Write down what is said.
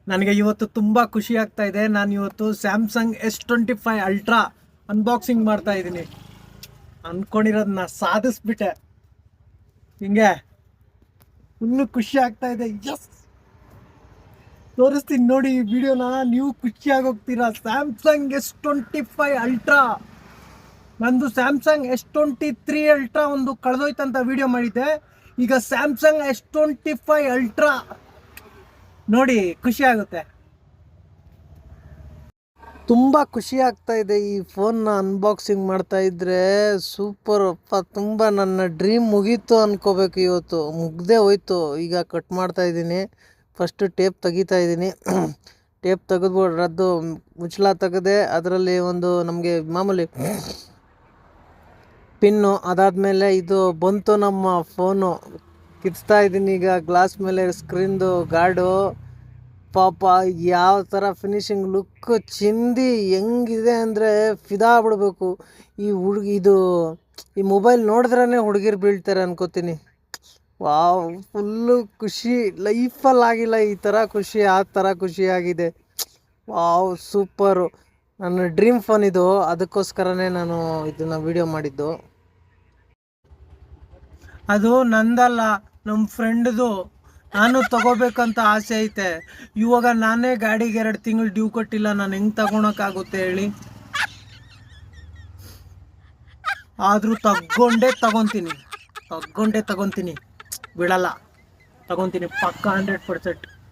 ನನಗೆ ಇವತ್ತು ತುಂಬ ಖುಷಿ ಆಗ್ತಾ ಇದೆ. ನಾನು ಇವತ್ತು ಸ್ಯಾಮ್ಸಂಗ್ S25 ಅಲ್ಟ್ರಾ ಅನ್ಬಾಕ್ಸಿಂಗ್ ಮಾಡ್ತಾ ಇದ್ದೀನಿ. ಅಂದ್ಕೊಂಡಿರೋದನ್ನ ಸಾಧಿಸ್ಬಿಟ್ಟೆ. ಹಿಂಗೆ ಫುಲ್ಲು ಖುಷಿ ಆಗ್ತಾ ಇದೆ. ಎಸ್, ತೋರಿಸ್ತೀನಿ ನೋಡಿ ಈ ವಿಡಿಯೋನ, ನೀವು ಖುಷಿಯಾಗೋಗ್ತೀರಾ. ಸ್ಯಾಮ್ಸಂಗ್ S25 ಅಲ್ಟ್ರಾ, ನಂದು ಸ್ಯಾಮ್ಸಂಗ್ S23 ಅಲ್ಟ್ರಾ ಒಂದು ಕಳೆದೋಯ್ತಂತ ವಿಡಿಯೋ ಮಾಡಿದ್ದೆ. ಈಗ ಸ್ಯಾಮ್ಸಂಗ್ S25 ಅಲ್ಟ್ರಾ ನೋಡಿ, ಖುಷಿ ಆಗುತ್ತೆ. ತುಂಬ ಖುಷಿ ಆಗ್ತಾ ಇದೆ ಈ ಫೋನ್ನ ಅನ್ಬಾಕ್ಸಿಂಗ್ ಮಾಡ್ತಾ ಇದ್ರೆ. ಸೂಪರ್ ಅಪ್ಪ, ತುಂಬ ನನ್ನ ಡ್ರೀಮ್ ಮುಗೀತು ಅನ್ಕೋಬೇಕು. ಇವತ್ತು ಮುಗ್ದೇ ಹೋಯ್ತು. ಈಗ ಕಟ್ ಮಾಡ್ತಾ ಇದ್ದೀನಿ. ಫಸ್ಟು ಟೇಪ್ ತೆಗಿತಾ ಇದ್ದೀನಿ. ಟೇಪ್ ತೆಗೆದ್ಬಿಟ್ಟು ಅದು ಮುಚ್ಚಳ ತೆಗೆದೆ. ಅದರಲ್ಲಿ ಒಂದು ನಮಗೆ ಮಾಮೂಲಿ ಪಿನ್ನು, ಅದಾದಮೇಲೆ ಇದು ಬಂತು ನಮ್ಮ ಫೋನು. ಕಿತ್ತಾ ಇದ್ದೀನಿ ಈಗ ಗ್ಲಾಸ್ ಮೇಲೆ ಸ್ಕ್ರೀನ್ದು ಗಾರ್ಡು. ಪಾಪ ಯಾವ ಥರ ಫಿನಿಶಿಂಗ್ ಲುಕ್ ಚಿಂದಿ ಹೆಂಗಿದೆ ಅಂದರೆ ಫಿದಾ ಬಿಡಬೇಕು. ಈ ಮೊಬೈಲ್ ನೋಡಿದ್ರೇ ಹುಡುಗಿರು ಬೀಳ್ತಾರೆ ಅನ್ಕೋತೀನಿ. ವಾವ್, ಫುಲ್ಲು ಖುಷಿ. ಲೈಫಲ್ಲಿ ಆಗಿಲ್ಲ ಈ ಥರ ಖುಷಿ, ಆ ಥರ ಖುಷಿಯಾಗಿದೆ. Wow, super. ನನ್ನ ಡ್ರೀಮ್ ಫೋನ್ ಇದು, ಅದಕ್ಕೋಸ್ಕರನೇ ನಾನು ಇದನ್ನು ವಿಡಿಯೋ ಮಾಡಿದ್ದು. ಅದು ನಂದಲ್ಲ, ನಮ್ಮ ಫ್ರೆಂಡ್ದು. ನಾನು ತಗೋಬೇಕಂತ ಆಸೆ ಐತೆ. ಇವಾಗ ನಾನೇ ಗಾಡಿಗೆ 2 ತಿಂಗಳು ಡ್ಯೂ ಕೊಟ್ಟಿಲ್ಲ. ನಾನು ಹೆಂಗೆ ತಗೊಳಕ್ಕಾಗುತ್ತೆ ಹೇಳಿ? ಆದರೂ ತಗೊಂಡೇ ತಗೊತೀನಿ, ಬಿಡಲ್ಲ. ತಗೊತೀನಿ ಪಕ್ಕ 100%.